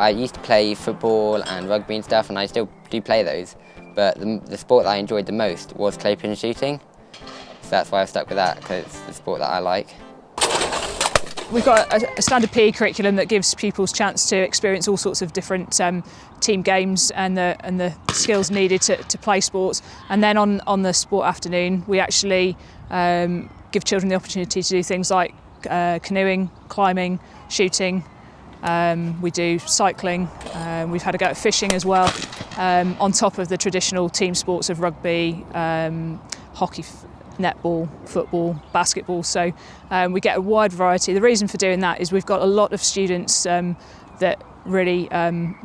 I used to play football and rugby and stuff, and I still do play those, but the sport that I enjoyed the most was clay pigeon shooting, so that's why I've stuck with that, because it's the sport that I like. We've got a standard PE curriculum that gives pupils a chance to experience all sorts of different team games and the skills needed to play sports. And then on the sport afternoon, we actually give children the opportunity to do things like canoeing, climbing, shooting. We do cycling. We've had a go at fishing as well, on top of the traditional team sports of rugby, hockey, netball, football, basketball, so we get a wide variety. The reason for doing that is we've got a lot of students that really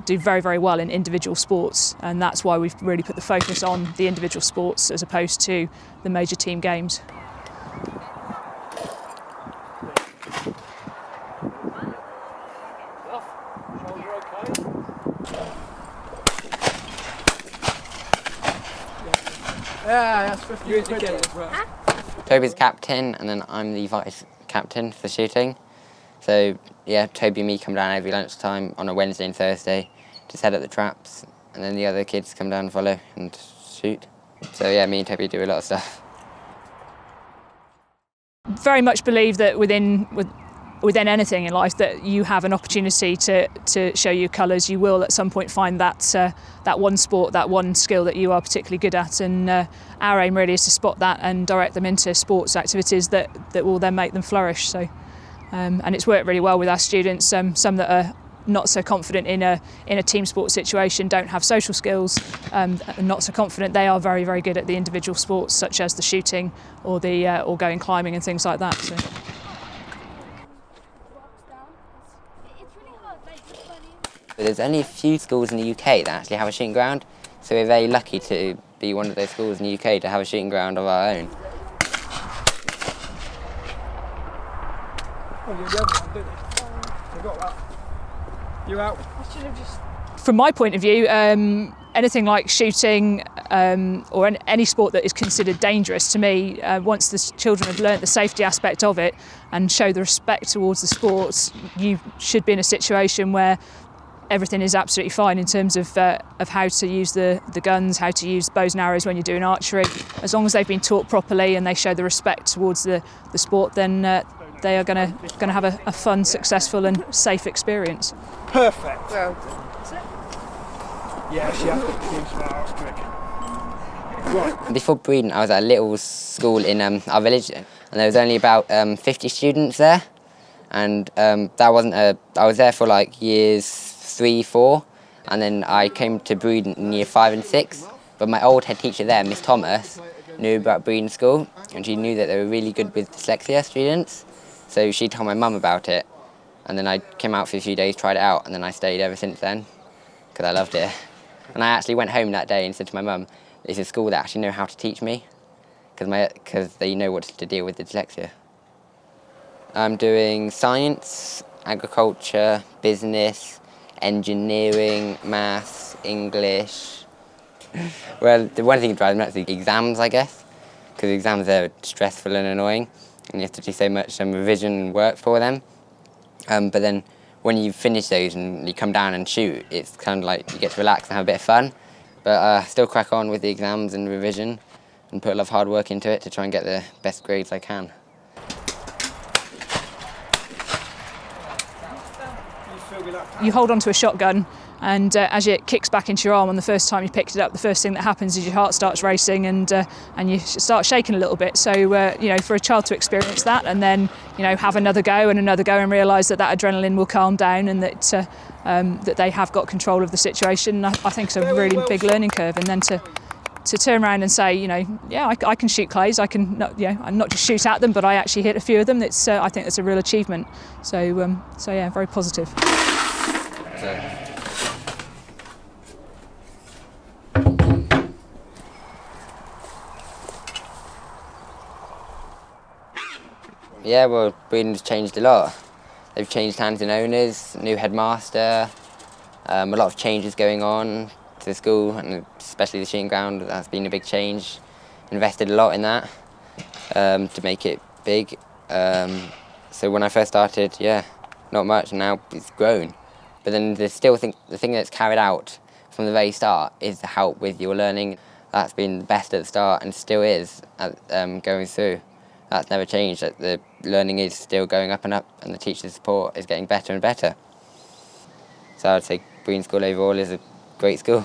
do very, very well in individual sports, and that's why we've really put the focus on the individual sports as opposed to the major team games. Yeah, that's 50 quid. Toby's captain, and then I'm the vice captain for shooting. So yeah, Toby and me come down every lunchtime on a Wednesday and Thursday to set up the traps, and then the other kids come down and follow and shoot. So yeah, me and Toby do a lot of stuff. Very much believe that within anything in life that you have an opportunity to show your colours. You will at some point find that one sport, that one skill that you are particularly good at, and our aim really is to spot that and direct them into sports activities that will then make them flourish. So, and it's worked really well with our students. Some that are not so confident in a team sport situation, don't have social skills, not so confident, they are very, very good at the individual sports such as the shooting or going climbing and things like that. So. There's only a few schools in the UK that actually have a shooting ground, so we're very lucky to be one of those schools in the UK to have a shooting ground of our own. You out? From my point of view, anything like shooting or any sport that is considered dangerous to me, once the children have learnt the safety aspect of it and show the respect towards the sports, you should be in a situation where everything is absolutely fine in terms of how to use the guns, how to use bows and arrows when you're doing archery. As long as they've been taught properly and they show the respect towards the sport, then they are going to have a fun, successful and safe experience. Perfect. Well, yeah, she has got the team smart trick. Right. Before Breedon, I was at a little school in our village, and there was only about 50 students there, and that wasn't I was there for like years 3, 4, and then I came to Breedon in year 5 and 6. But my old head teacher there, Miss Thomas, knew about Breedon School, and she knew that they were really good with dyslexia students. So she told my mum about it, and then I came out for a few days, tried it out, and then I stayed ever since then, because I loved it. And I actually went home that day and said to my mum, "It's a school that actually know how to teach me, because they know what to deal with the dyslexia." I'm doing science, agriculture, business, engineering, maths, English. Well, the one thing that drives me nuts is the exams, I guess, because exams are stressful and annoying, and you have to do so much revision and work for them. But then when you finish those and you come down and shoot, it's kind of like you get to relax and have a bit of fun. But still crack on with the exams and revision and put a lot of hard work into it to try and get the best grades I can. You hold onto a shotgun, and as it kicks back into your arm on the first time you picked it up, the first thing that happens is your heart starts racing and you start shaking a little bit. So for a child to experience that and then have another go and realise that adrenaline will calm down and that they have got control of the situation, I think it's a really big learning curve. And then to turn around and say, I can shoot clays, I can not just shoot at them, but I actually hit a few of them. I think that's a real achievement. So yeah, very positive. Yeah, well, Breedon's changed a lot. They've changed hands and owners, new headmaster, a lot of changes going on to the school, and especially the shooting ground. That's been a big change. Invested a lot in that to make it big. So when I first started, not much, and now it's grown. but then there's still the thing that's carried out from the very start is the help with your learning. That's been the best at the start and still is going through. That's never changed. That the learning is still going up and up, and the teacher support is getting better and better. So I'd say Green School overall is a great school.